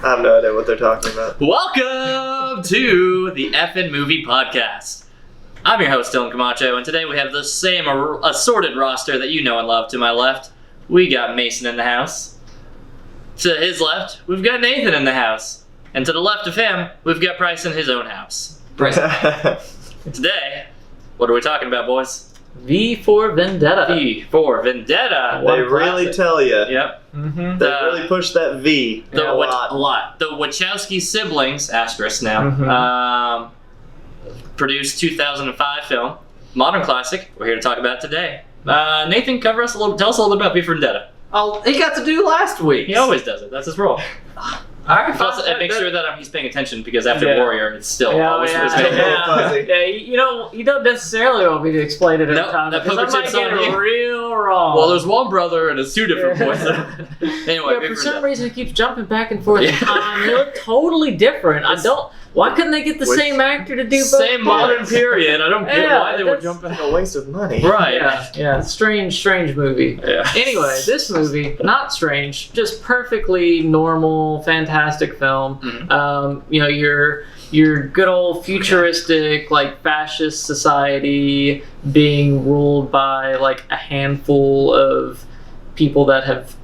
I have no idea what they're talking about. Welcome to the Effin' Movie Podcast. I'm your host, Dylan Camacho, and today we have the same assorted roster that you know and love. To my left, we got Mason in the house. To his left, we've got Nathan in the house. And to the left of him, we've got Bryce in his own house. Today, what are we talking about, boys? V for Vendetta. V for Vendetta. They really tell you. Yep. Mm-hmm. They really push that V a lot. The Wachowski siblings, asterisk now, produced 2005 film, modern classic. We're here to talk about it today. Nathan, tell us a little bit about V for Vendetta. Oh, he got to do last week. He always does it. That's his role. All right, Plus, make sure that he's paying attention because after Warrior, it's still always his you don't necessarily want me to explain it every time. That because I might get it real wrong. Well, there's one brother and it's two different boys. Anyway, for some reason, it keeps jumping back and forth in time. They look totally different. Why couldn't they get the same actor to do both? Same modern period. I don't get why they were jumping. A waste of money. Right. Yeah. Strange movie. Yeah. Anyway, this movie, not strange, just perfectly normal, fantastic film. Mm-hmm. Your good old futuristic, like, fascist society being ruled by, like, a handful of people that have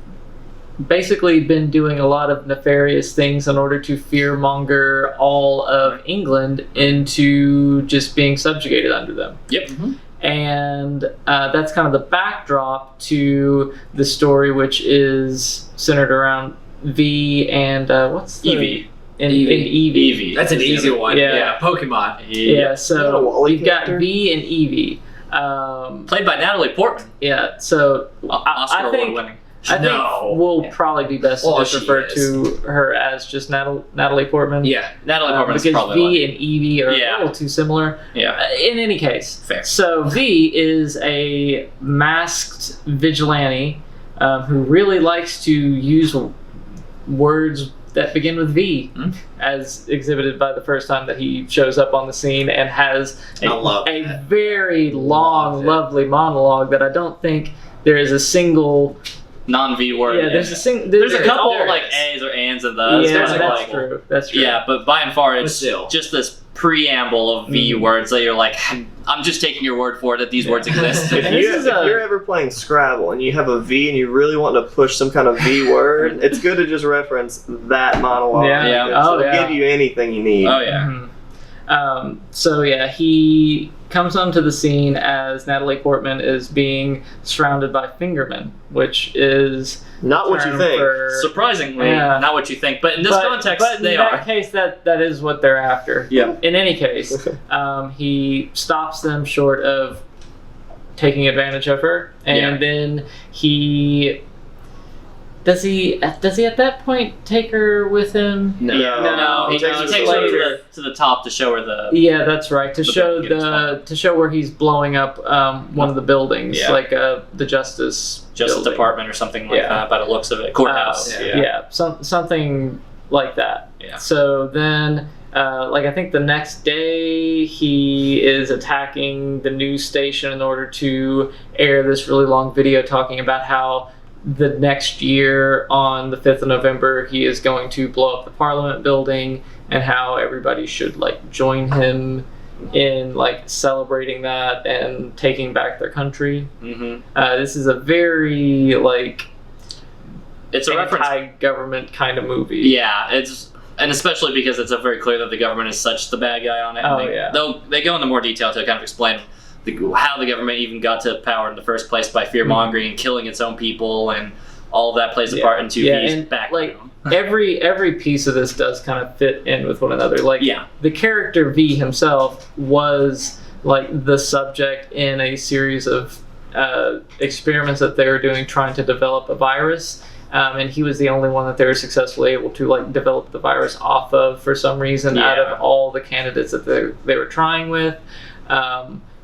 basically been doing a lot of nefarious things in order to fearmonger all of England into just being subjugated under them. Yep. Mm-hmm. And that's kind of the backdrop to the story, which is centered around V and what's the... Eevee. And Eevee. That's an easy one. Yeah. Pokemon. Yeah, so we've got V and Eevee. Played by Natalie Portman. Yeah, so Oscar award winning. I think we'll probably be best to just refer to her as just Natalie Portman. Yeah, Natalie Portman is probably because V and Eevee are a little too similar. Yeah. In any case, fair. So V is a masked vigilante who really likes to use words that begin with V, as exhibited by the first time that he shows up on the scene and has a very long, lovely monologue that I don't think there is a single non-V word. Yeah, there's a couple like A's or An's and those. Yeah, that's true. That's true. Yeah, but by and far it's just this preamble of V words that you're like, I'm just taking your word for it that these words exist. If you're ever playing Scrabble and you have a V and you really want to push some kind of V word, it's good to just reference that monologue. It'll give you anything you need. Oh yeah. So yeah, he comes onto the scene as Natalie Portman is being surrounded by fingermen, which is not what you think. Surprisingly, not what you think. But in this context, they are. In that case, that is what they're after. Yeah. In any case, he stops them short of taking advantage of her, and then he. Does he at that point take her with him? No. He takes her to the top to show her the. Yeah, that's right. To show where he's blowing up one of the buildings, like the Justice Department or something like that. By the looks of it, courthouse. Something like that. Yeah. So then, I think the next day he is attacking the news station in order to air this really long video talking about how the next year on the 5th of November he is going to blow up the Parliament building and how everybody should join him in celebrating that and taking back their country. This is a very it's a anti-government kind of movie. Yeah, and especially because it's very clear that the government is such the bad guy on it. They go into more detail to kind of explain how the government even got to power in the first place by fear-mongering and killing its own people, and all of that plays a part into V's background. Every piece of this does kind of fit in with one another. The character V himself was the subject in a series of experiments that they were doing trying to develop a virus. And he was the only one that they were successfully able to develop the virus off of for some reason out of all the candidates that they were trying with.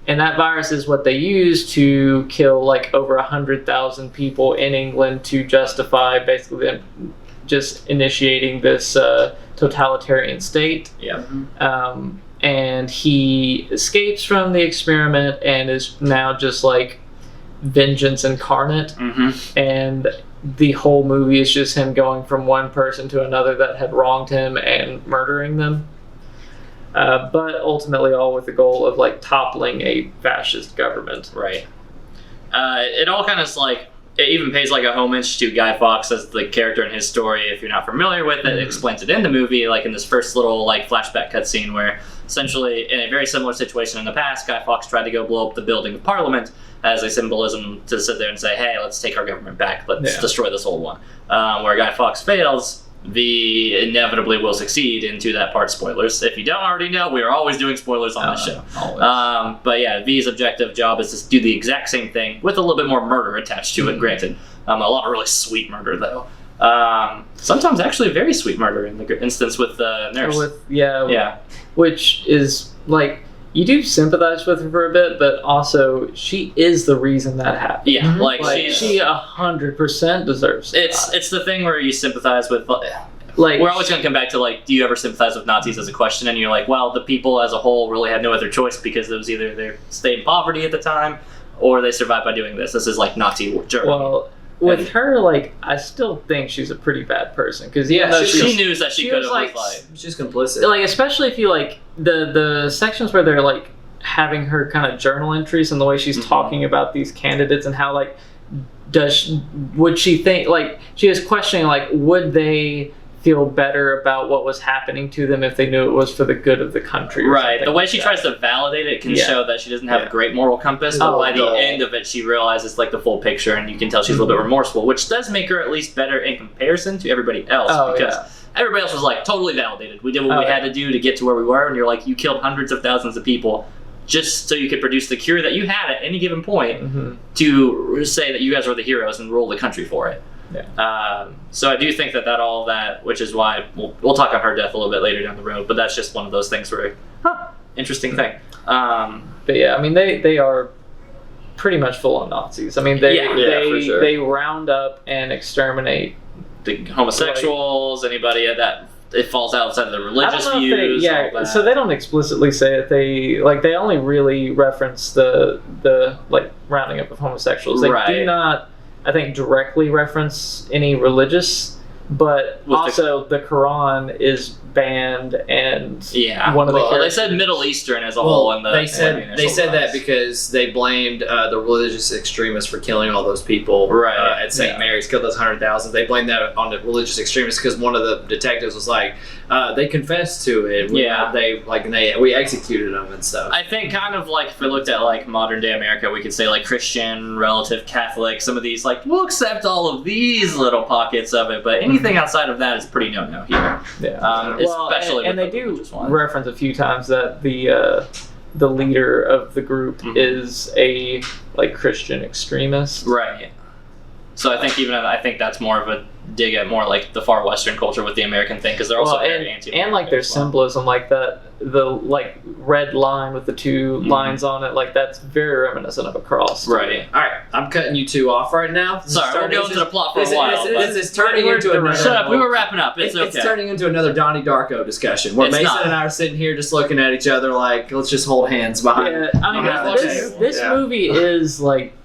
And that virus is what they used to kill over 100,000 people in England to justify basically them just initiating this totalitarian state. Yeah. And he escapes from the experiment and is now just vengeance incarnate. And the whole movie is just him going from one person to another that had wronged him and murdering them. But ultimately all with the goal of like toppling a fascist government. Right. It all kind of like, it even pays like a homage to Guy Fawkes as the character in his story. If you're not familiar with it, it explains it in the movie, like in this first little like flashback cutscene where essentially in a very similar situation in the past, Guy Fawkes tried to go blow up the building of Parliament as a symbolism to sit there and say, hey, let's take our government back, let's destroy this old one. Where Guy Fawkes fails, V inevitably will succeed into that part. Spoilers. If you don't already know, we are always doing spoilers on this show. But yeah, V's objective job is to do the exact same thing with a little bit more murder attached to it, granted. A lot of really sweet murder, though. Sometimes actually very sweet murder in the instance with the nurse. Which is like, you do sympathize with her for a bit, but also she is the reason that happened. Yeah, like she 100% deserves it. It's the thing where you sympathize with. Like, we're always going to come back to like, do you ever sympathize with Nazis as a question? And you're like, well, the people as a whole really had no other choice because it was either they stayed in poverty at the time, or they survived by doing this. This is like Nazi Germany. Well, with her, like, I still think she's a pretty bad person because she knew that she could have like, she's complicit. Like, especially if you like the sections where they're like having her kind of journal entries and the way she's talking about these candidates and how like would she think, like, she is questioning like, would they feel better about what was happening to them if they knew it was for the good of the country. Right. The way she tries to validate it can show that she doesn't have a great moral compass, but by the end of it, she realizes like the full picture, and you can tell she's a little bit remorseful, which does make her at least better in comparison to everybody else, because everybody else was like totally validated. We did what we had to do to get to where we were, and you're like, you killed hundreds of thousands of people just so you could produce the cure that you had at any given point to say that you guys were the heroes and rule the country for it. Yeah. So I do think that all of that, which is why we'll talk on her death a little bit later down the road, but that's just one of those things where, interesting thing. But yeah, I mean, they are pretty much full on Nazis. I mean, they round up and exterminate the homosexuals, anybody that it falls outside of the religious views. So they don't explicitly say it. They only really reference the like rounding up of homosexuals. They do not, I think, directly reference any religious, but also the Quran is banned, and one of the they said Middle Eastern as a whole. In they said that because they blamed the religious extremists for killing all those people at St. Mary's, killed those 100,000. They blamed that on the religious extremists because one of the detectives was like, they confessed to it. We executed them and stuff. I think kind of like if we looked at like modern day America, we could say like Christian, relative Catholic, some of these like we'll accept all of these little pockets of it, but anything outside of that is pretty no here. Especially and they do reference a few times that the leader of the group is a like Christian extremist. Right. So I think that's more of a dig at more like the far Western culture with the American thing, because they're also very anti-American. And like their symbolism, like that, the like red line with the two lines on it, like that's very reminiscent of a cross. Right. All right, I'm cutting you two off right now. Sorry, we're going to the plot for a while. This is turning into another. Shut up, we were wrapping up. It's okay. It's turning into another Donnie Darko discussion where Mason and I are sitting here just looking at each other like, let's just hold hands behind. Yeah, I mean, this movie is like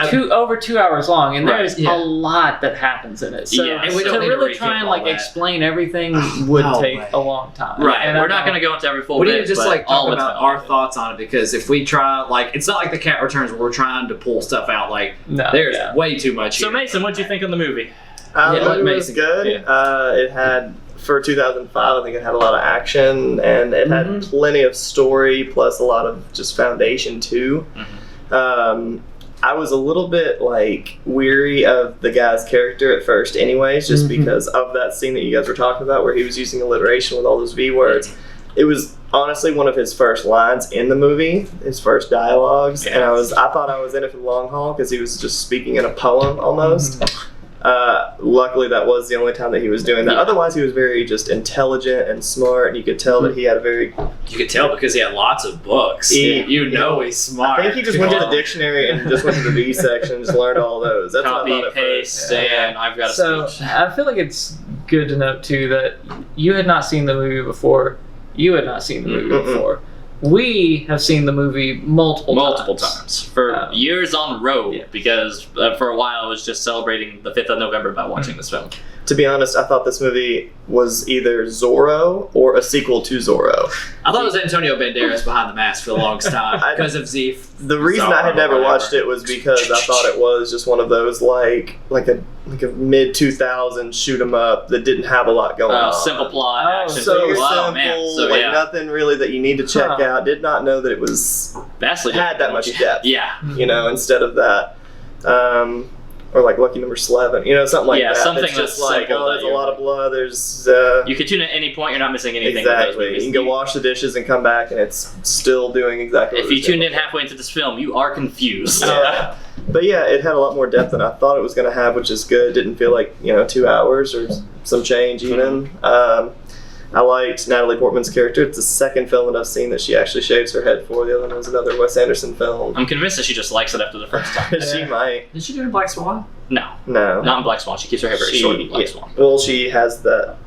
over 2 hours long, and there's a lot that happens in it. So and we don't to really try and like explain everything would take a long time. Right, and we're not going to go into every full bit. We need to just like talk about our thoughts on it, because if we try, like, it's not like The Cat Returns where we're trying to pull stuff out. Like, there's way too much. So Mason, what'd you think of the movie? It was good. It had, for 2005, I think it had a lot of action, and it had plenty of story, plus a lot of just foundation too. I was a little bit like weary of the guy's character at first anyways, just because of that scene that you guys were talking about where he was using alliteration with all those V words. It was honestly one of his first lines in the movie, his first dialogues, and I thought I was in it for the long haul because he was just speaking in a poem almost. Luckily that was the only time that he was doing that. Otherwise he was very just intelligent and smart, and you could tell that he had a very... You could tell because he had lots of books. He's smart. I think he just went to the dictionary and just went to the V section and just learned all those. That's Copy, what I thought paste, and I've got a speech. I feel like it's good to note too that you had not seen the movie before. You had not seen the movie before. we have seen the movie multiple times for years on road because for a while I was just celebrating the 5th of November by watching this film. To be honest, I thought this movie was either Zorro or a sequel to Zorro. I thought it was Antonio Banderas behind the mask for the longest time because of Z. The reason I had never watched it was because I thought it was just one of those like a mid 2000s shoot 'em up that didn't have a lot going on. Simple plot, action. So wow, simple, nothing really that you need to check out. Did not know that it was vastly had that much depth. Yeah, instead of that. Or like Lucky Number 11, something like that. Yeah, something it's just that's like, simple there's a lot of blood. There's you can tune in at any point. You're not missing anything. Exactly. You can go wash the dishes and come back, and it's still doing exactly. If you tuned in halfway into this film, you are confused. But yeah, it had a lot more depth than I thought it was going to have, which is good. It didn't feel like 2 hours or some change even. I liked Natalie Portman's character. It's the second film that I've seen that she actually shaves her head for. The other one was another Wes Anderson film. I'm convinced that she just likes it after the first time. She might. Did she do it in Black Swan? No. Not in Black Swan. She keeps her hair very short in Black Swan. Well, she has her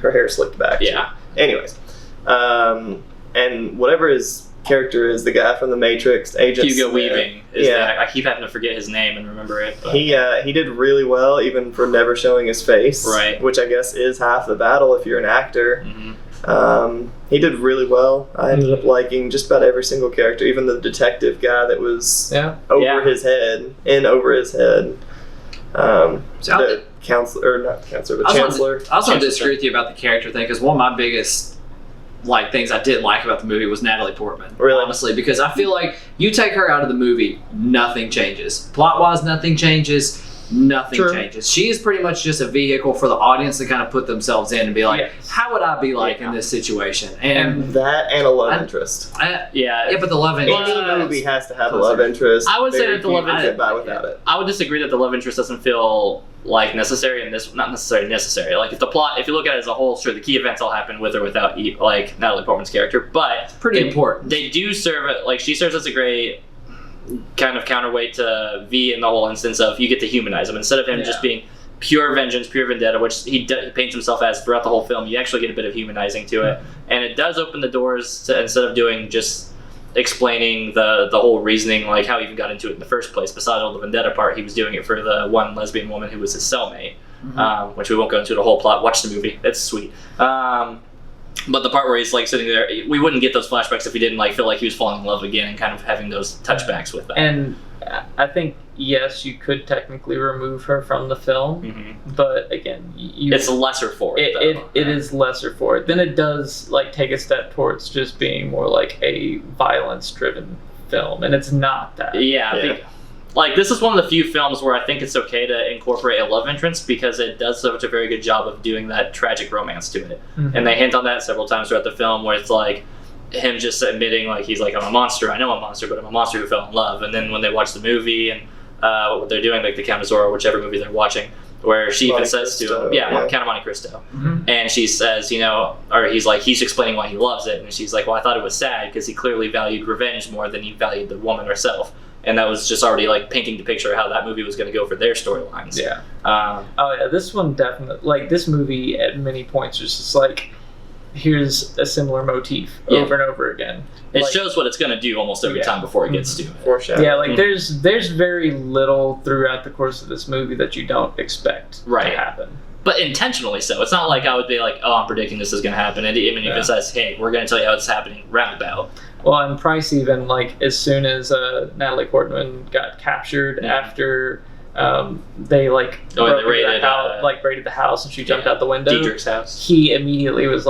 hair slicked back. Yeah. Anyways, and whatever his character is, the guy from The Matrix, Agent Hugo Weaving. I keep having to forget his name and remember it. But. He did really well, even for never showing his face. Right. Which I guess is half the battle if you're an actor. Mm-hmm. He did really well. I ended up liking just about every single character, even the detective guy that was over his head. The counselor, or not counselor, but chancellor. I also disagree with you about the character thing, because one of my biggest things I didn't like about the movie was Natalie Portman. Really? Honestly, because I feel like you take her out of the movie, nothing changes. Plot-wise, nothing changes. Nothing changes. She is pretty much just a vehicle for the audience to kind of put themselves in and be like, how would I be like in this situation? And that and a love interest. But the love interest. Any movie has to have a love interest. I would say that the love interest. Get by without it. I would disagree that the love interest doesn't feel necessary in this. Not necessarily necessary. Like if you look at it as a whole, sure, the key events all happen with or without Natalie Portman's character, but pretty important. They do serve it. She serves as a great kind of counterweight to V in the whole instance of you get to humanize him instead of him just being pure vengeance, pure vendetta, which he paints himself as throughout the whole film. You actually get a bit of humanizing to it, and it does open the doors to, instead of doing just explaining the whole reasoning, like how he even got into it in the first place. Besides all the vendetta part, he was doing it for the one lesbian woman who was his cellmate, which we won't go into the whole plot. Watch the movie; it's sweet. But the part where he's sitting there, we wouldn't get those flashbacks if he didn't feel like he was falling in love again and kind of having those touchbacks with that. And I think, yes, you could technically remove her from the film, but again, it's lesser for it. It is lesser for it. Then it does take a step towards just being more like a violence-driven film, and it's not that. This is one of the few films where I think it's okay to incorporate a love interest because it does such a very good job of doing that tragic romance to it. And they hint on that several times throughout the film where it's him just admitting he's I'm a monster, I know I'm a monster, but I'm a monster who fell in love. And then when they watch the movie and what they're doing, the Count of Zorro, whichever movie they're watching, where she even says to him, Count of Monte Cristo. And she says, or he's explaining why he loves it. And she's like, well, I thought it was sad because he clearly valued revenge more than he valued the woman herself. And that was just already painting the picture of how that movie was going to go for their storylines. This one definitely this movie at many points is just here's a similar motif over and over again. It shows what it's going to do almost every time before it gets to it. There's very little throughout the course of this movie that you don't expect to happen. But intentionally so. It's not I would be I'm predicting this is going to happen. And even if it says, hey, we're going to tell you how it's happening roundabout. Well, and Price even as soon as Natalie Portman got captured after they raided the house and she jumped out the window. Diedrich's house. He immediately was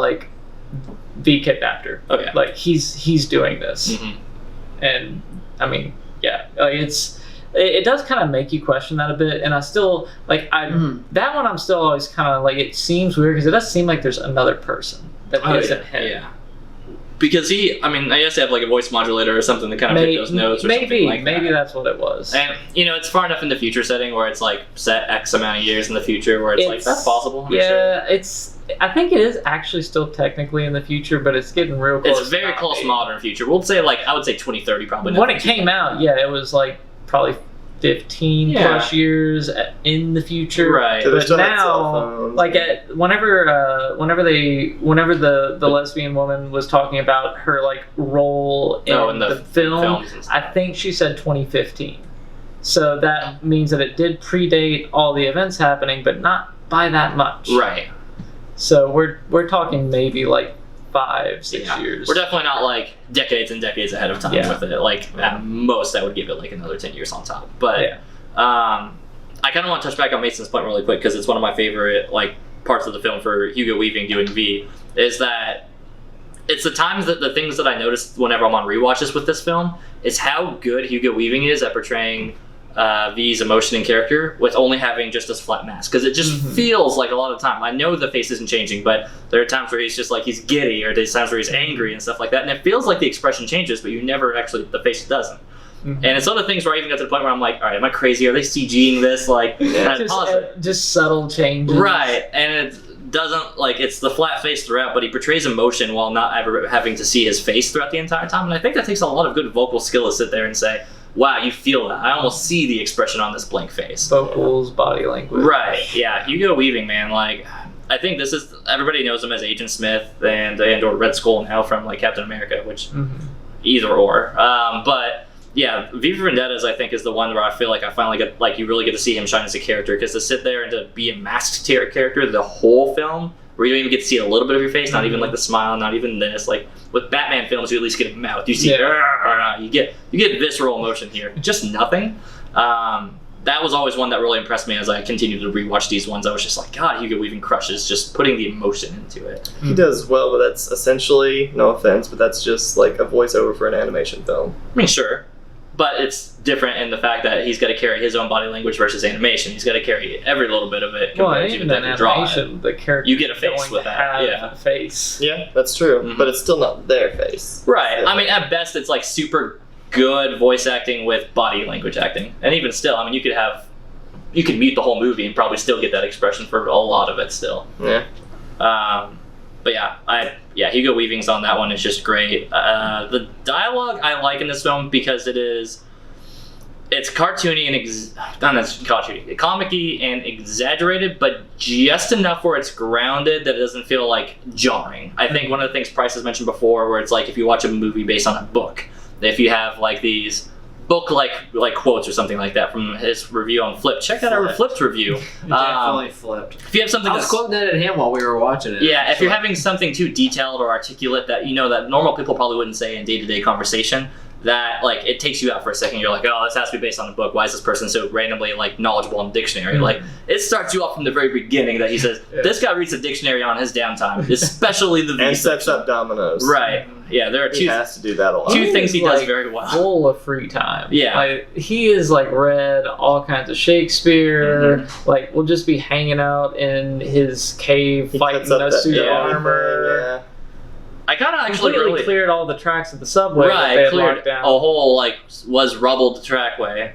V kidnapped her. Oh yeah. He's doing this, and I mean it does kind of make you question that a bit, and I still that one I'm still always kind of it seems weird because it does seem like there's another person that isn't him. Yeah. Because I guess they have a voice modulator or something to kind of pick those notes or something like that. Maybe that's what it was. And, it's far enough in the future setting where it's set X amount of years in the future where it's that's possible. I think it is actually still technically in the future, but it's getting real close. It's very close modern future. We'll say I would say 2030 probably. When it came out, it was probably 15 plus years in the future. Right. So But now, like whenever the lesbian woman was talking about her like role in the film, I think she said 2015. So that means that it did predate all the events happening, but not by that much. Right. So we're talking maybe like 5-6 years. We're definitely not like decades and decades ahead of time with it. Like at most, I would give it like another 10 years on top. But I kind of want to touch back on Mason's point really quick because it's one of my favorite like parts of the film for Hugo Weaving doing V. Is that it's the times that the things that I noticed whenever I'm on rewatches with this film is how good Hugo Weaving is at portraying V's emotion and character with only having just this flat mask, because it just feels like a lot of time. I know the face isn't changing, but there are times where he's just like he's giddy, or there's times where he's angry and stuff like that, and it feels like the expression changes, but you never actually, the face doesn't. And it's one of the things where I even got to the point where I'm like, all right, am I crazy? Are they CGing this? Like, just subtle changes, right? And it doesn't like it's the flat face throughout, but he portrays emotion while not ever having to see his face throughout the entire time. And I think that takes a lot of good vocal skill to sit there and say, wow, you feel that. I almost see the expression on this blank face. Vocals, body language. Right, yeah. Hugo Weaving, man, like, I think this is, everybody knows him as Agent Smith and or Red Skull now from, like, Captain America, which, either or. But, yeah, V for Vendetta, I think, is the one where I feel like I finally get, like, you really get to see him shine as a character, because to sit there and to be a masked character the whole film, where you don't even get to see a little bit of your face, not even, like, the smile, not even this, like, with Batman films, you at least get a mouth. You see, you get visceral emotion here. Just nothing. That was always one that really impressed me as I continued to rewatch these ones. I was just like, God, Hugo Weaving crushes just putting the emotion into it. He does well, but that's essentially, no offense, but that's just like a voiceover for an animation film. I mean, sure. But it's different in the fact that he's got to carry his own body language versus animation. He's got to carry every little bit of it. Well, even in animation, the character you get a face with that. A face. Yeah, that's true. But it's still not their face. Right. I mean, at best, it's like super good voice acting with body language acting. And even still, I mean, you could mute the whole movie and probably still get that expression for a lot of it still. Yeah. But yeah, Hugo Weaving's on that one is just great. The dialogue I like in this film because it's cartoony and comic-y and exaggerated, but just enough where it's grounded that it doesn't feel like jarring. I think one of the things Price has mentioned before, where it's like if you watch a movie based on a book, if you have like these book like quotes or something like that from his review on Flip. Check out our Flipped review. Definitely Flipped. If you have something, I was quoting that at him while we were watching it. Yeah, if you're having something too detailed or articulate that that normal people probably wouldn't say in day-to-day conversation, that like it takes you out for a second. You're like, oh, this has to be based on a book. Why is this person so randomly like knowledgeable in the dictionary? Like it starts you off from the very beginning that he says this guy reads a dictionary on his downtime, especially the and sets up dominoes. Right. Yeah, there are he has to do that a lot. Two things he does very well. Full of free time. Yeah, like he is like read all kinds of Shakespeare. Like we'll just be hanging out in his cave fighting a suit of armor. Yeah. I kind of actually really cleared all the tracks at the subway. Right, that they had cleared locked down. a whole was rubbled trackway.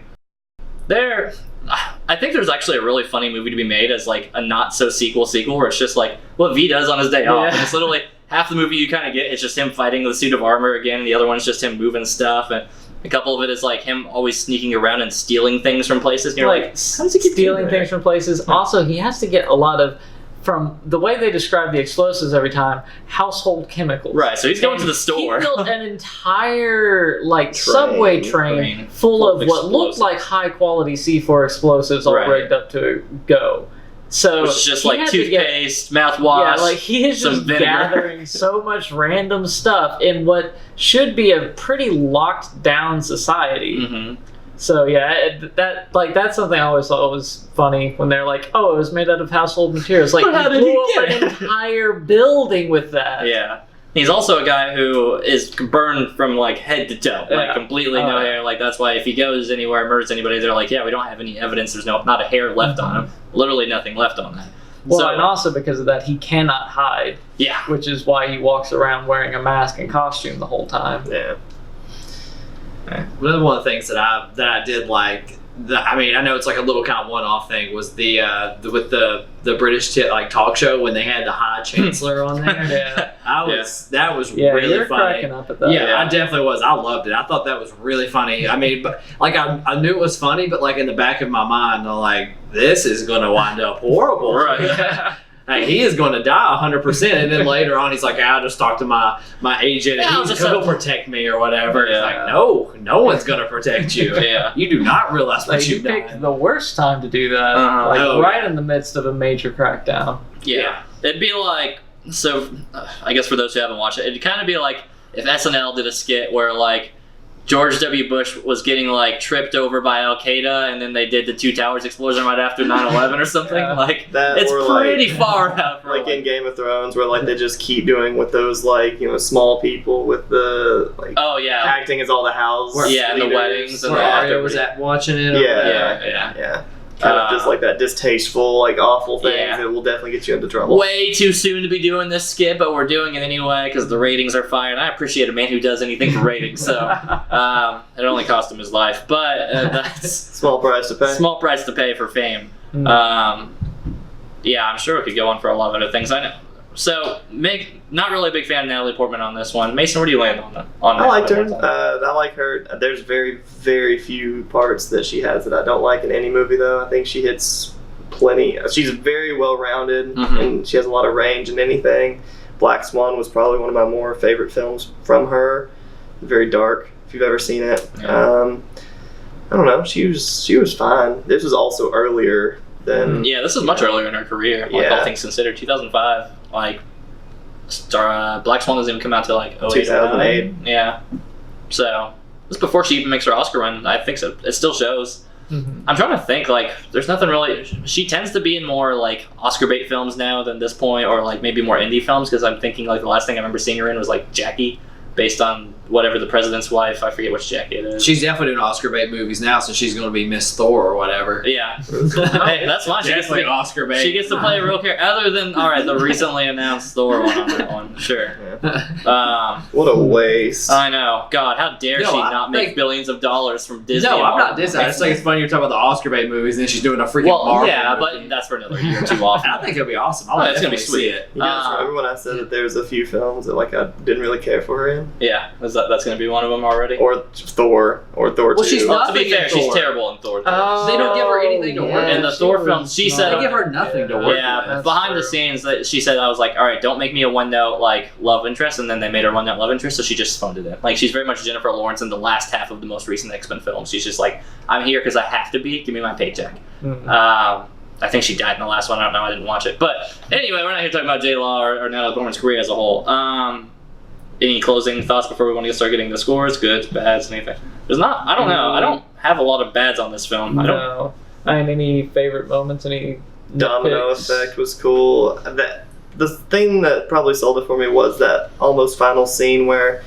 I think there's actually a really funny movie to be made as like a not so sequel where it's just like what V does on his day off. And it's literally half the movie you kind of get is just him fighting the suit of armor again, and the other one's just him moving stuff, and a couple of it is like him always sneaking around and stealing things from places. And you're like, how does he keep stealing things from places? Also, he has to get a lot of, from the way they describe the explosives every time, household chemicals. Right, so he's going to the store. He built an entire subway train full of what looked like high quality C4 explosives all rigged up to go. So it's just like toothpaste, mouthwash. Yeah, like he is just gathering so much random stuff in what should be a pretty locked down society. So yeah, that's something I always thought was funny when they're like, "Oh, it was made out of household materials." Like, how did he get an entire building with that? Yeah, he's also a guy who is burned from like head to toe, like completely no hair. Like that's why if he goes anywhere, murders anybody, they're like, "Yeah, we don't have any evidence. There's not a hair left on him. Literally nothing left on that." Well, and also because of that, he cannot hide. Yeah, which is why he walks around wearing a mask and costume the whole time. Yeah. Another one of the things that I did like I mean, I know it's like a little kind of one-off thing. Was with the British talk show when they had the High Chancellor on there? That was really funny. Cracking up at that. Yeah, I definitely was. I loved it. I thought that was really funny. I mean, but I knew it was funny, but in the back of my mind, I'm like, this is going to wind up horrible. Right. Like, he is going to die 100%. And then later on, he's like, I'll just talk to my agent and he'll protect me or whatever. Yeah. It's like, no one's going to protect you. Yeah. You do not realize what you've done. You picked the worst time to do that. Right in the midst of a major crackdown. Yeah. It'd be like, so I guess for those who haven't watched it, it'd kind of be like if SNL did a skit where George W. Bush was getting tripped over by Al Qaeda, and then they did the Two Towers explosion right after 9/11 or something. It's pretty far out. In Game of Thrones, where they just keep doing with those small people with the acting as all the house. And the weddings and where Arya was watching it. Yeah. Kind of just that distasteful, awful things that will definitely get you into trouble. Way too soon to be doing this skit, but we're doing it anyway because the ratings are fire. And I appreciate a man who does anything for ratings. So it only cost him his life, but that's small price to pay. Small price to pay for fame. I'm sure it could go on for a lot of other things. I know. So, not really a big fan of Natalie Portman on this one. Mason, where do you land on that? I liked her. I like her. There's very, very few parts that she has that I don't like in any movie, though. I think she hits plenty. She's very well-rounded, and she has a lot of range in anything. Black Swan was probably one of my more favorite films from her. Very dark, if you've ever seen it. Yeah. I don't know. She was fine. This was also earlier than... this is much earlier in her career, all things considered. 2005. Black Swan doesn't even come out till 2008. Yeah. So this is before she even makes her Oscar run. I think so. It still shows. I'm trying to think. There's nothing really. She tends to be in more Oscar bait films now than this point, or maybe more indie films. Because I'm thinking the last thing I remember seeing her in was Jackie, based on whatever the President's Wife. I forget which Jackie it is. She's definitely doing Oscar bait movies now, so she's going to be Miss Thor or whatever. Yeah. Hey, that's fine. She gets to be Oscar bait. She gets to play a real character, other than the recently announced Thor one on that one. Sure. Yeah. What a waste. I know. God, how dare she not make billions of dollars from Disney? No, I'm not Disney. I just think it's funny you're talking about the Oscar bait movies, and then she's doing a freaking Marvel movie. But that's for another year or two off. I think it'll be awesome. It's gonna be sweet. You guys remember when I said that there's a few films that I didn't really care for her in? Yeah, that's gonna be one of them already. Or Thor 2. Well, she's to be fair, she's terrible in Thor. They don't give her anything to work. In the Thor films, she said they give her nothing to work. Yeah, behind the scenes, she said I was all right, don't make me a one-note love interest, and then they made her one-note love interest, so she just phoned it in. She's very much Jennifer Lawrence in the last half of the most recent X-Men film. She's just I'm here because I have to be. Give me my paycheck. I think she died in the last one. I don't know. I didn't watch it. But anyway, we're not here talking about J. Law or Natalie Portman's career as a whole. Any closing thoughts before we want to start getting the scores, goods, bads, anything? There's not. I don't know. I don't have a lot of bads on this film. No. Any favorite moments? Any Domino effect was cool. The thing that probably sold it for me was that almost final scene where,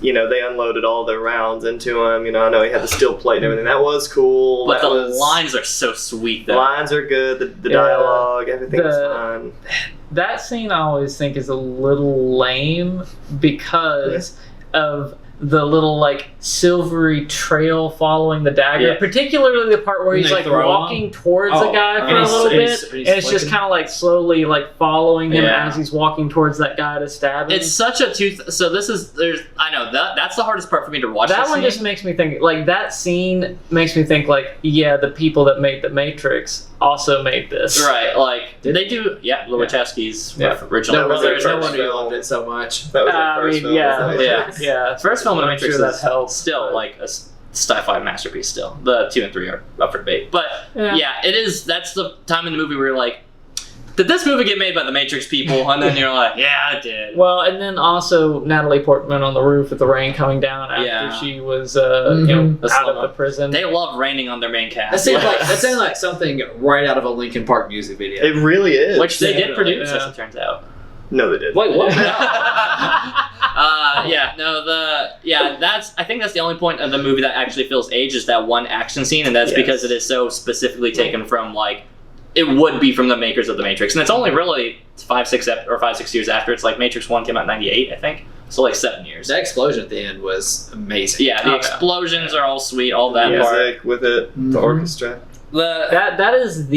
they unloaded all their rounds into him. I know he had the steel plate and everything. That was cool. But lines are so sweet, though. The lines are good. The dialogue, everything was fine. That scene I always think is a little lame because of the little silvery trail following the dagger, particularly the part where he's walking towards the guy for a little bit, and it's just kind of slowly following him as he's walking towards that guy to stab him. It's such a so this is I know that's the hardest part for me to watch. That one just makes me think that scene makes me think the people that made The Matrix also made this, right? Did they do the Wachowskis original brothers? No wonder you loved it so much. That was their first film. Yeah. First film in The Matrix that helps. Still a sci-fi masterpiece. Still, the 2 and 3 are up for debate, but it is. That's the time in the movie where you're did this movie get made by the Matrix people? And then you're yeah, it did. Well, and then also Natalie Portman on the roof with the rain coming down after she was out of the prison. They love raining on their main cast. That sounds like something right out of a Linkin Park music video. It really is. Which they did produce, as it turns out. No, they didn't. Wait, what? I think that's the only point of the movie that actually feels aged is that one action scene, and that's because it is so specifically taken from it would be from the makers of The Matrix, and it's only really 5-6 years after. It's Matrix 1 came out in 98, I think. So like 7 years. That explosion at the end was amazing. Yeah, the explosions are all sweet, all that part. Music with it, the orchestra. That is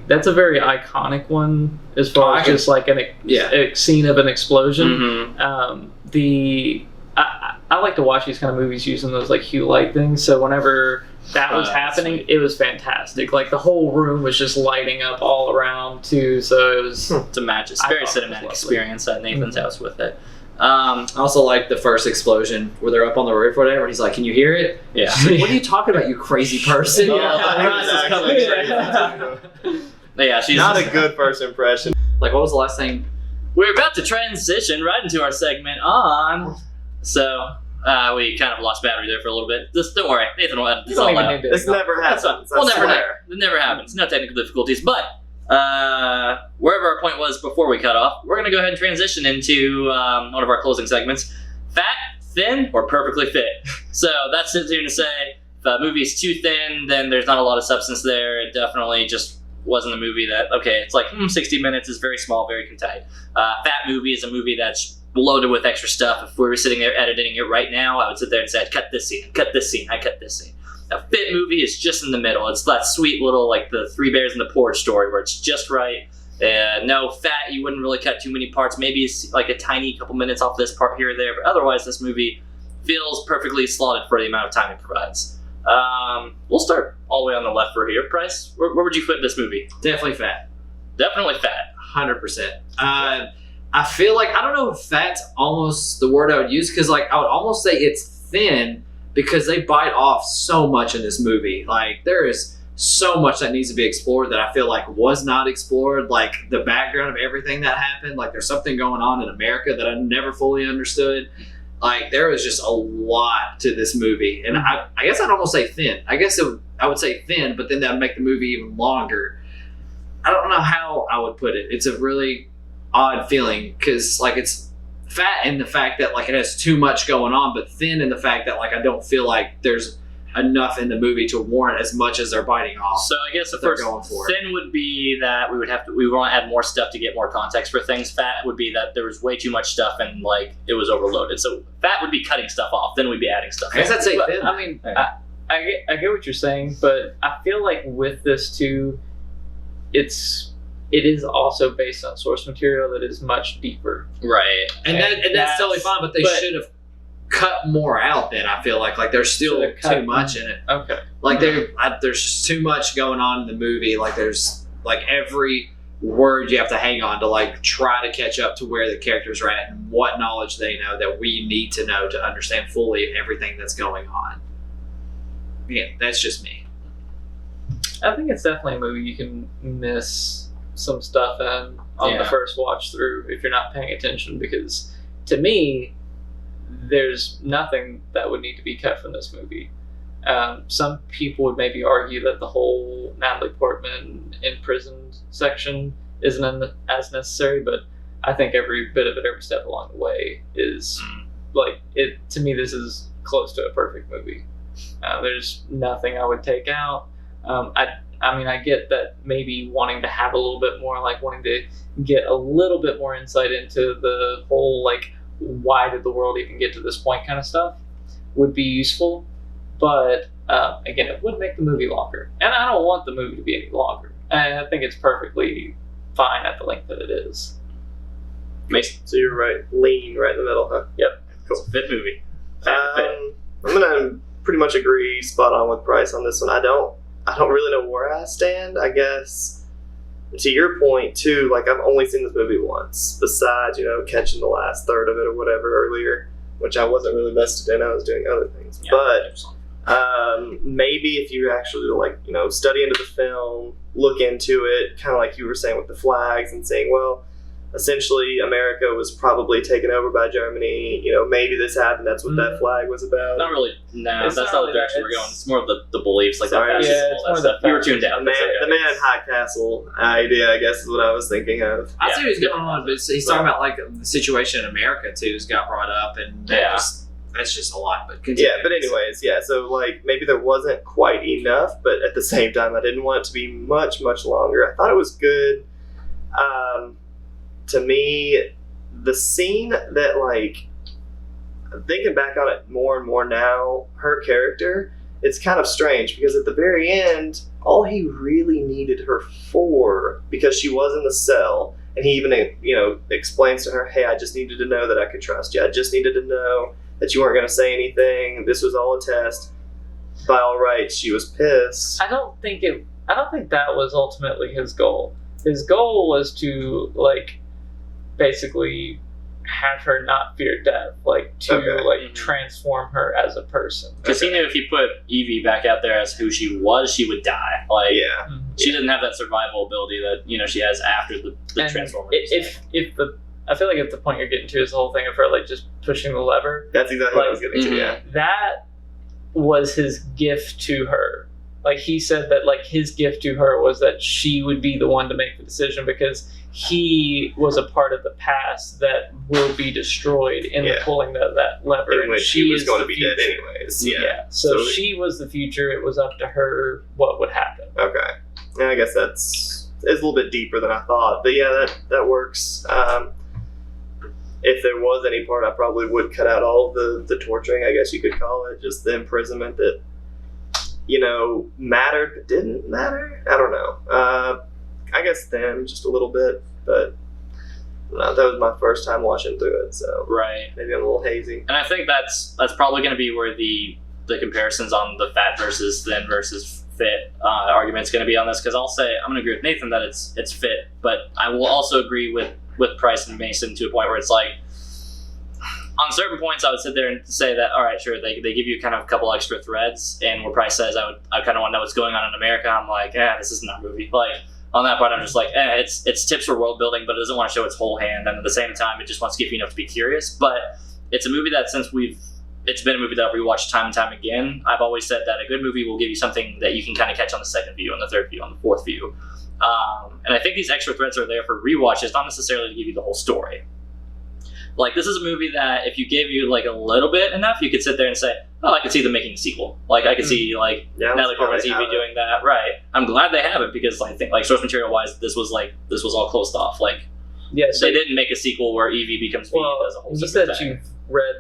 that's a very iconic one as far as just like a scene of an explosion. Mm-hmm. I like to watch these kind of movies using those like hue light things. So whenever that was happening, it was fantastic. Like the whole room was just lighting up all around too. So it was to match. It's a very cinematic experience at Nathan's house with it. I also like the first explosion where they're up on the roof or whatever. And he's like, "Can you hear it?" Yeah. Like, what are you talking about, you crazy person? Yeah, she's not a good first impression. Like, what was the last thing? We're about to transition right into our segment on. So we kind of lost battery there for a little bit. Just don't worry, Nathan will edit this all out. This never happens. We'll never know. It never happens. No technical difficulties. But wherever our point was before we cut off, we're going to go ahead and transition into one of our closing segments: fat, thin, or perfectly fit. So that's it to say. If a movie is too thin, then there's not a lot of substance there. It definitely just wasn't a movie that, okay, it's like 60 minutes is very small, very contained. Fat movie is a movie that's loaded with extra stuff. If we were sitting there editing it right now, I would sit there and say, I'd cut this scene, cut this scene, I cut this scene. A fit movie is just in the middle. It's that sweet little, like the Three Bears in the Porch story where it's just right. No fat, you wouldn't really cut too many parts. Maybe it's like a tiny couple minutes off this part here or there, but otherwise this movie feels perfectly slotted for the amount of time it provides. We'll start all the way on the left for here. Price, where would you fit this movie? Definitely fat. Definitely fat. 100%. I feel like, I don't know if fat's almost the word I would use, because like I would almost say it's thin because they bite off so much in this movie. Like there is so much that needs to be explored that I feel like was not explored. Like the background of everything that happened, like there's something going on in America that I never fully understood. Like there was just a lot to this movie, and I guess I'd almost say thin. I would say thin, but then that would make the movie even longer. I don't know how I would put it. It's a really odd feeling because like it's fat in the fact that like it has too much going on, but thin in the fact that like I don't feel like there's enough in the movie to warrant as much as they're biting off. So I guess the first thin would be that we want to add more stuff to get more context for things. Fat would be that there was way too much stuff and like it was overloaded. So fat would be cutting stuff off. Thin would be adding stuff. I guess I'd say thin. I mean, I get what you're saying, but I feel like with this too, it is also based on source material that is much deeper. Right. And that's totally fine, but they should have cut more out then. I feel like there's still too much in it. Okay. Like there's just too much going on in the movie. Like there's like every word you have to hang on to like try to catch up to where the characters are at and what knowledge they know that we need to know to understand fully everything that's going on. Yeah, that's just me. I think it's definitely a movie you can miss some stuff in on the first watch through if you're not paying attention, because to me there's nothing that would need to be cut from this movie. Some people would maybe argue that the whole Natalie Portman imprisoned section isn't as necessary, but I think every bit of it, every step along the way is like it. To me, this is close to a perfect movie. There's nothing I would take out. I mean, I get that maybe wanting to have a little bit more, like wanting to get a little bit more insight into the whole, like, why did the world even get to this point kind of stuff would be useful. But again, it would make the movie longer. And I don't want the movie to be any longer. I think it's perfectly fine at the length that it is. Mason. So you're right. Lean right in the middle, huh? Yep. Cool. It's a fit movie. I'm going to pretty much agree spot on with Bryce on this one. I don't really know where I stand. I guess to your point too, like I've only seen this movie once, besides, catching the last third of it or whatever earlier, which I wasn't really vested in. I was doing other things. Yeah, but maybe if you actually study into the film, look into it, kind of like you were saying with the flags and saying, well, essentially America was probably taken over by Germany. Maybe this happened. That's what that flag was about. Not really. No, that's not the direction we're going. It's more of the beliefs, like sorry, that fascism, all that stuff. You were tuned out. The man in High Castle idea, I guess, is what I was thinking of. I see what he's going on, but he's talking about like the situation in America too has got brought up, and that's just a lot. But continue. Yeah, but anyways, so like maybe there wasn't quite enough, but at the same time, I didn't want it to be much, much longer. I thought it was good. To me, the scene that, like, thinking back on it more and more now, her character, it's kind of strange because at the very end, all he really needed her for, because she was in the cell, and he even, you know, explains to her, hey, I just needed to know that I could trust you. I just needed to know that you weren't going to say anything. This was all a test. By all rights, she was pissed. I don't think that was ultimately his goal. His goal was to, like, basically have her not fear death, like, to transform her as a person. Because he knew if he put Evie back out there as who she was, she would die. Like, she didn't have that survival ability that, you know, she has after the transformation. I feel like if the point you're getting to is the whole thing of her, like, just pushing the lever. That's exactly what I was getting to. Yeah, that was his gift to her. Like, he said that, like, his gift to her was that she would be the one to make the decision because he was a part of the past that will be destroyed in the pulling that lever. In which she was going to be dead anyways. Yeah. So she was the future. It was up to her what would happen. Okay. Yeah, I guess it's a little bit deeper than I thought. But yeah, that works. If there was any part, I probably would cut out all the torturing, I guess you could call it. Just the imprisonment that, you know, mattered but didn't matter. I don't know. I guess them just a little bit, but no, that was my first time watching through it, so maybe I'm a little hazy. And I think that's probably going to be where the comparisons on the fat versus thin versus fit argument's going to be on this, because I'm going to agree with Nathan that it's fit, but I will also agree with Price and Mason to a point where it's like, on certain points, I would sit there and say that, all right, sure, they give you kind of a couple extra threads, and where Price says I kind of want to know what's going on in America, I'm like, this isn't our movie. Like, on that part, I'm just like, it's tips for world building, but it doesn't want to show its whole hand, and at the same time, it just wants to give you enough to be curious. But it's a movie that it's been a movie that I've rewatched time and time again. I've always said that a good movie will give you something that you can kind of catch on the second view, on the third view, on the fourth view. And I think these extra threads are there for rewatches, not necessarily to give you the whole story. Like, this is a movie that if you gave you, like, a little bit enough, you could sit there and say, I could see them making a sequel. Like, I could see, like, Natalie Portman's Evie doing that. Right. I'm glad they haven't, because I think, like, source material-wise, this was all closed off. Like, so they didn't make a sequel where Evie becomes V and does a whole separate thing. You said you've read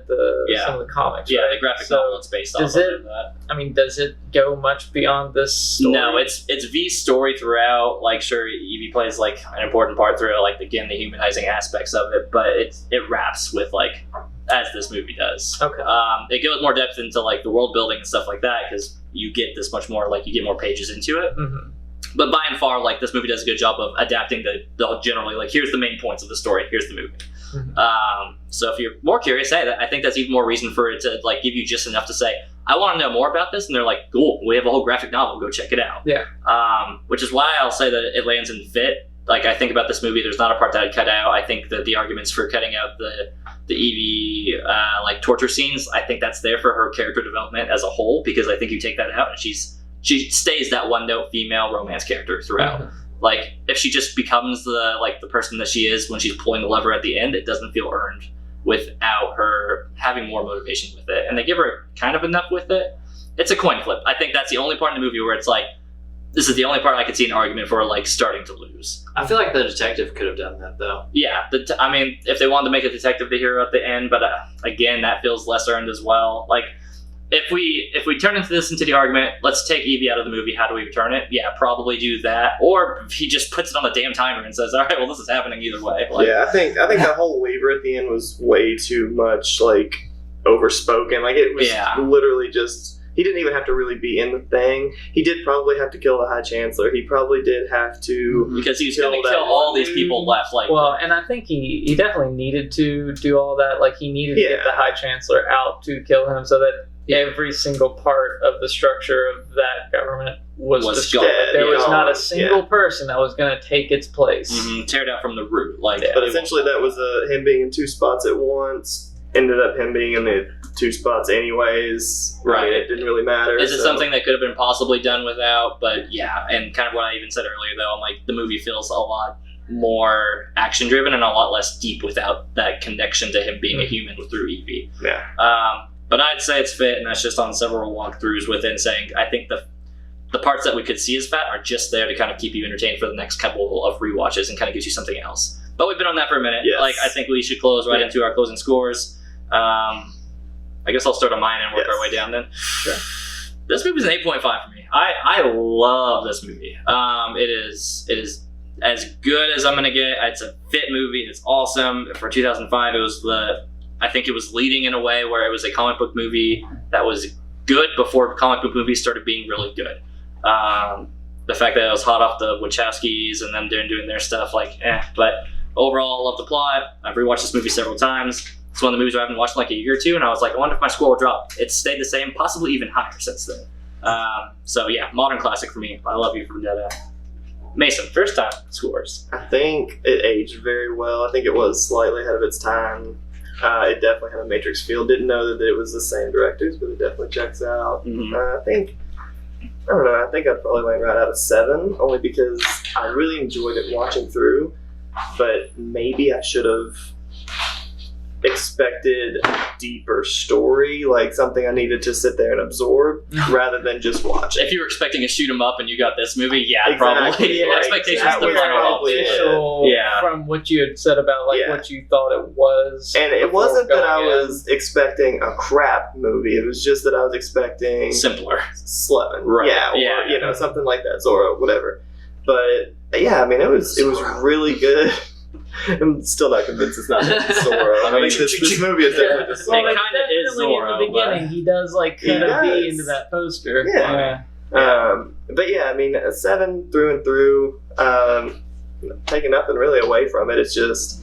some of the comics, right? Yeah, the graphic novel it's based off of that. I mean, does it go much beyond this story? No, it's V's story throughout. Like, sure, Evie plays, like, an important part throughout, like, again, the humanizing aspects of it, but it wraps with, like, as this movie does. Okay. It goes more depth into, like, the world building and stuff like that, because you get this much more, like, you get more pages into it. Mm-hmm. But by and far, like, this movie does a good job of adapting the generally, like, here's the main points of the story, here's the movie. Mm-hmm. So if you're more curious, I think that's even more reason for it to, like, give you just enough to say, I want to know more about this, and they're like, cool, we have a whole graphic novel, go check it out. Yeah. Which is why I'll say that it lands in fit. Like, I think about this movie, there's not a part that I'd cut out. I think that the arguments for cutting out the Evie, like, torture scenes, I think that's there for her character development as a whole, because I think you take that out and she stays that one-note female romance character throughout. Mm-hmm. Like, if she just becomes the person that she is when she's pulling the lever at the end, it doesn't feel earned without her having more motivation with it. And they give her kind of enough with it. It's a coin flip. I think that's the only part in the movie where it's like, this is the only part I could see an argument for, like, starting to lose. I feel like the detective could have done that, though. Yeah, I mean, if they wanted to make a detective the hero at the end, but again, that feels less earned as well. Like, if we turn into the argument, let's take Evie out of the movie, how do we return it? Yeah, probably do that. Or he just puts it on the damn timer and says, all right, well, this is happening either way. Like, yeah, I think that whole lever at the end was way too much, like, overspoken. Like, it was literally just, he didn't even have to really be in the thing. He did probably have to kill the High Chancellor. He probably did have to, because he was going to kill all these people left. Like, well, and I think he definitely needed to do all that. Like, he needed to get the High Chancellor out to kill him, so that every single part of the structure of that government was destroyed. There was not a single person that was going to take its place. Mm-hmm. Tear it out from the root. Like, but essentially, that was him being in two spots at once. Ended up him being in the two spots anyways. Right. It didn't really matter. Is it something that could have been possibly done without? But yeah, and kind of what I even said earlier, though, I'm like, the movie feels a lot more action driven and a lot less deep without that connection to him being a human through Evie. Yeah. But I'd say it's fit, and that's just on several walkthroughs within saying I think the parts that we could see as fat are just there to kind of keep you entertained for the next couple of rewatches and kind of gives you something else. But we've been on that for a minute. Yes. Like, I think we should close right into our closing scores. I guess I'll start on mine and work our way down then. Sure. This movie's an 8.5 for me. I love this movie. It is as good as I'm gonna get. It's a fit movie. It's awesome. For 2005, I think it was leading in a way where it was a comic book movie that was good before comic book movies started being really good. The fact that it was hot off the Wachowskis and them doing their stuff, like, but overall, I love the plot. I've rewatched this movie several times. It's one of the movies I haven't watched in like a year or two, and I was like, I wonder if my score will drop. It's stayed the same, possibly even higher since then. So yeah, modern classic for me. I love you for Vendetta. Mason, first time scores. I think it aged very well. I think it was slightly ahead of its time. It definitely had a Matrix feel. Didn't know that it was the same directors, but it definitely checks out. Mm-hmm. I don't know. I think I'd probably land right out of 7, only because I really enjoyed it watching through. But maybe I should have expected a deeper story, like something I needed to sit there and absorb, rather than just watch it. If you were expecting a shoot 'em up and you got this movie, yeah, Exactly. probably. Yeah, Expectations exactly. to run off. Official Yeah. from what you had said about what you thought it was. And it before wasn't that I going in. was expecting a crap movie. It was just that I was expecting Simpler. Slevin. Right. Yeah, or you know, something like that, Zorro, whatever. But yeah, I mean, it was really good. I'm still not convinced it's not Zorro. I think this movie is definitely just Well, Zorro. It kinda is definitely Zorro, in the beginning, he does like He kind of be does. into that poster. Yeah. But yeah, I mean, a 7 through and through. Taking nothing really away from it. It's just,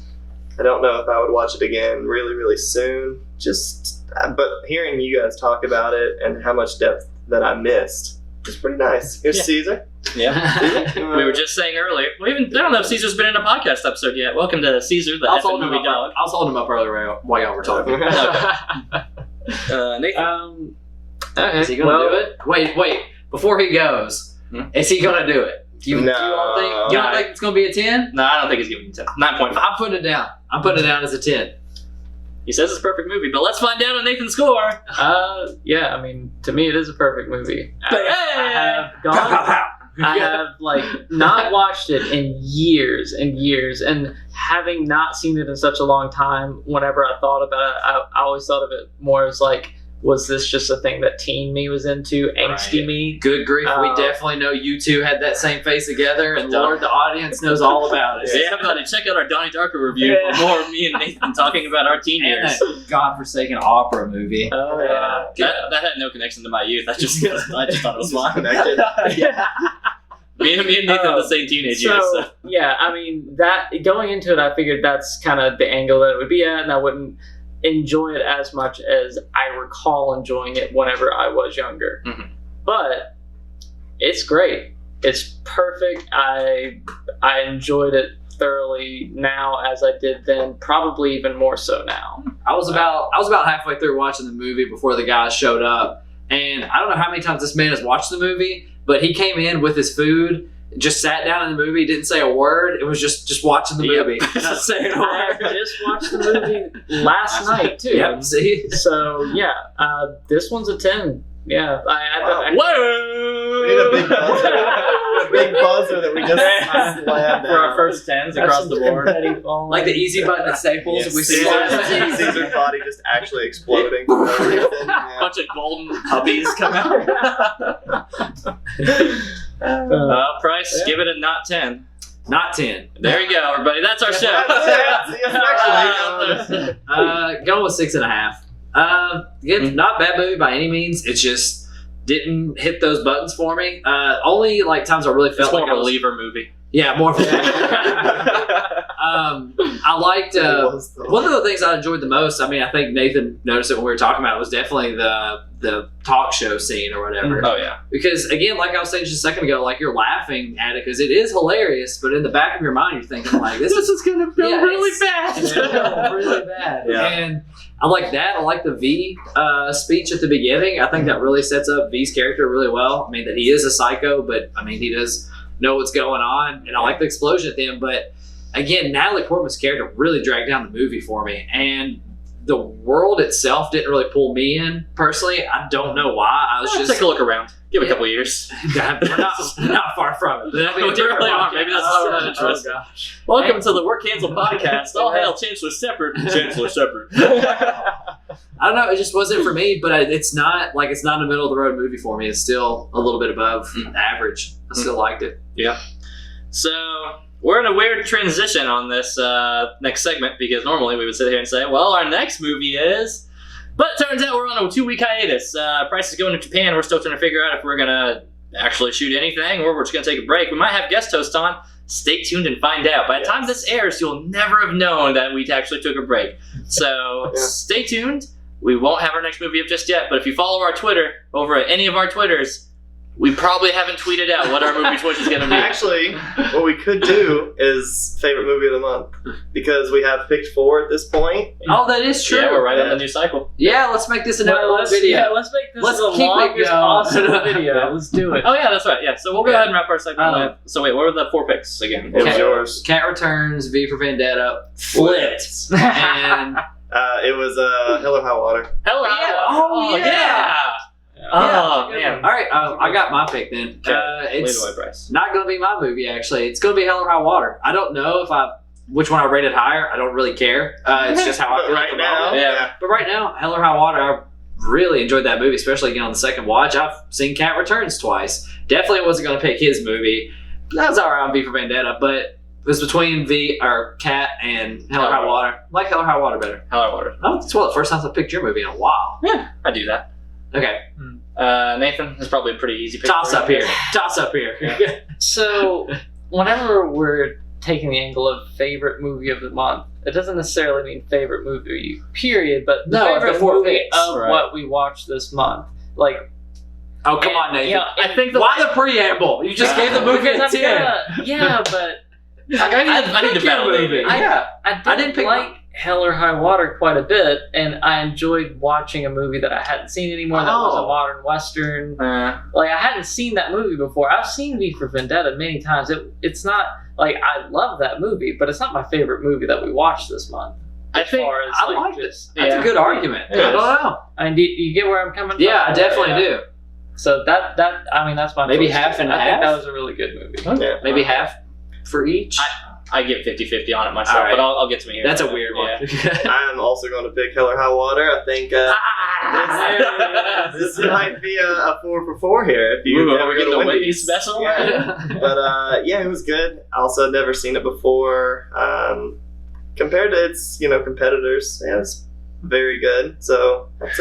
I don't know if I would watch it again really, really soon. But hearing you guys talk about it and how much depth that I missed, it's pretty nice. Here's Yeah. Caesar. Yeah. We were just saying earlier. I don't know if Caesar's been in a podcast episode yet. Welcome to Caesar, the effing movie dog. I was holding him up earlier while y'all were talking. Nathan. Is he gonna do it? Wait. Before he goes, is he gonna do it? Do you all think? You don't think it's gonna be a 10? No, I don't think he's giving you 10. 9.5. I'm putting it down. I'm putting it down as a 10. He says it's a perfect movie, but let's find out on Nathan's score. Yeah, I mean, to me, it is a perfect movie. Hey! I have like not watched it in years and years, and having not seen it in such a long time, whenever I thought about it, I always thought of it more as like, was this just a thing that teen me was into, angsty me? Good grief, we definitely know you two had that same face together, and Lord, the audience knows all about it. Yeah, buddy, check out our Donnie Darko review for more of me and Nathan talking about our teen And years. that godforsaken opera movie. Oh yeah. That had no connection to my youth. I just thought it was fun. Connected. Me and Nathan had the same teenage years. So. Yeah, I mean, that going into it, I figured that's kind of the angle that it would be at, and I wouldn't enjoy it as much as I recall enjoying it whenever I was younger. Mm-hmm. But it's great. It's perfect. I enjoyed it thoroughly now as I did then, probably even more so now. I was about halfway through watching the movie before the guys showed up, and I don't know how many times this man has watched the movie, but he came in with his food, just sat down in the movie, didn't say a word. It was just watching the movie, not saying a I word. just watched the movie last night too. Yep. See. So yeah, this one's a 10. Yeah. Whoa! We need a big buzzer. A big buzzer that we just slammed For our down. first 10s across the board. Like the easy button at Staples. Yes. We see Caesar's body just actually exploding for no reason. Yeah. Bunch of golden puppies come out. Price, give it a not 10. Not 10. There you go, everybody. That's our show. That's it. See you next week. Going with 6.5. Again, not a bad movie by any means. It just didn't hit those buttons for me. Only like times I really It's felt more like of I a was, Lever movie. yeah, more. I liked one of the things I enjoyed the most. I mean, I think Nathan noticed it when we were talking about it. Was definitely the talk show scene or whatever. Oh yeah. Because again, like I was saying just a second ago, like you're laughing at it because it is hilarious, but in the back of your mind, you're thinking like, this is gonna go really bad. It's gonna go really bad. Yeah. And I like that. I like the V speech at the beginning. I think that really sets up V's character really well. I mean, that he is a psycho, but I mean, he does know what's going on. And I like the explosion at the end. But again, Natalie Portman's character really dragged down the movie for me. And the world itself didn't really pull me in personally. I don't know why. I was just take a look around. Give it a couple years. we're not far from it. That'll be a different podcast. Maybe that's why we're not interested. Oh, gosh. Welcome to the We're Canceled podcast. All hail Chancellor Shepard. Chancellor Shepard. I don't know. It just wasn't for me, but it's not a middle of the road movie for me. It's still a little bit above average. I still liked it. Yeah. So we're in a weird transition on this next segment because normally we would sit here and say, well, our next movie is... But it turns out we're on a 2-week hiatus. Price is going to Japan. We're still trying to figure out if we're going to actually shoot anything or we're just going to take a break. We might have guest host on. Stay tuned and find out. By the time this airs, you'll never have known that we actually took a break. So stay tuned. We won't have our next movie up just yet, but if you follow our Twitter over at any of our Twitters, we probably haven't tweeted out what our movie choice is going to be. Actually, what we could do is favorite movie of the month because we have picked 4 at this point. Oh, that is true. Yeah, we're right on the new cycle. Yeah, let's make this another long video. Yeah, let's make this Let's the keep it longest going. possible video. Let's do it. Oh yeah, that's right. Yeah, so we'll go ahead and wrap our segment. So wait, what were the 4 picks again? It was yours. Cat Returns, V for Vendetta, Flipped, and It was Hell or High Water. Hell or High Water. Oh, yeah. Oh man. All right, I got my pick then. It's Lead away, Bryce. not going to be my movie, actually. It's going to be Hell or High Water. I don't know which one I rated higher. I don't really care. It's just how I feel right now. Yeah. But right now, Hell or High Water, I really enjoyed that movie, especially again on the second watch. I've seen Cat Returns twice. Definitely wasn't going to pick his movie. That was all right on V for Vendetta, but it was between Cat and Hell or High Water. I like Hell or High Water better. Hell or Water. Oh, it's one of the first times I picked your movie in a while. Yeah, I do that. Okay. Nathan, that's probably a pretty easy pick. Toss up here. Toss up here. Yeah. So, whenever we're taking the angle of favorite movie of the month, it doesn't necessarily mean favorite movie, period, but the favorite movie of what we watched this month. Like, oh, come on, Nathan. Yeah, I think why the preamble? You just gave the movie a 10. Yeah, but I need to validate it. I didn't like Hell or High Water quite a bit, and I enjoyed watching a movie that I hadn't seen anymore. That was a modern western. Like, I hadn't seen that movie before. I've seen V for Vendetta many times. It's not like I love that movie, but it's not my favorite movie that we watched this month. I think I like this. That's a good argument. I don't know. I mean, do you get where I'm coming from? Yeah, I definitely do. So that's my maybe choice. half and I half. think that was a really good movie. Yeah. Maybe half for each. I give 50-50 on it myself, right. but I'll get to me here. That's a weird one. I'm also going to pick Hell or High Water. I think this might be a 4 for 4 here. If you are we getting the Wendy's special? Yeah. But it was good. Also, I'd never seen it before. Compared to its competitors, it's very good. So I'd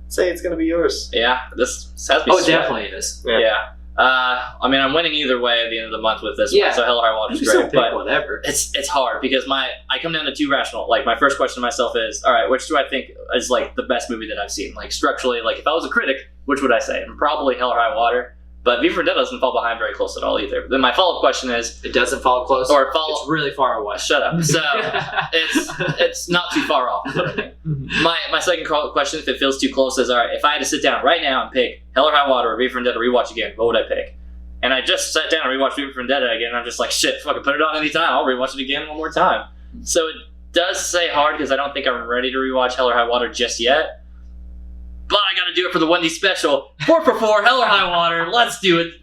say it's going to be yours. Yeah, this has to be. Oh, it definitely is. Yeah. I mean, I'm winning either way at the end of the month with this one, so Hell or High Water is great. But whatever. It's hard because I come down to 2 rational. Like, my first question to myself is, all right, which do I think is like the best movie that I've seen? Like, structurally, like if I was a critic, which would I say? And probably Hell or High Water. But V for Vendetta doesn't fall behind very close at all either. Then my follow-up question is, it doesn't fall close, it's really far away. Shut up. So it's not too far off. Is what I mean. My second question, if it feels too close, is all right. If I had to sit down right now and pick Hell or High Water or V for Vendetta rewatch again, what would I pick? And I just sat down and rewatched V for Vendetta again. And I'm just like, shit, fucking put it on anytime. I'll rewatch it again one more time. So it does say hard because I don't think I'm ready to rewatch Hell or High Water just yet. But I gotta do it for the Wendy's special. 4 for 4, Hell or High Water. Let's do it.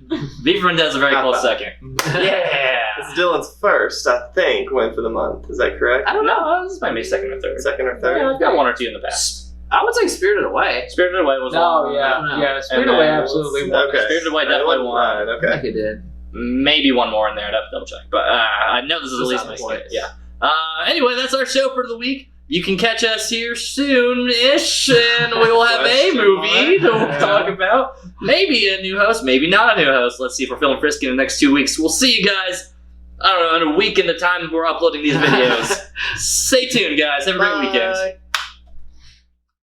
V for Vendetta's a very close second. Yeah. It's Dylan's first, I think, win for the month. Is that correct? I don't know. This might be second or third. Second or third? Yeah, I've got 1 or 2 in the past. I would say Spirited Away. Spirited Away was one. one. Yeah, Spirited Away absolutely won. Okay. Spirited Away definitely won. Okay. I think it did. Maybe 1 more in there. I'd have to double check. But I know this is at least my point. Yeah. Anyway, that's our show for the week. You can catch us here soon-ish, and we will have a movie to talk about. Maybe a new host, maybe not a new host. Let's see if we're feeling frisky in the next 2 weeks. We'll see you guys, I don't know, in a week in the time we're uploading these videos. Stay tuned, guys. Have a great weekend.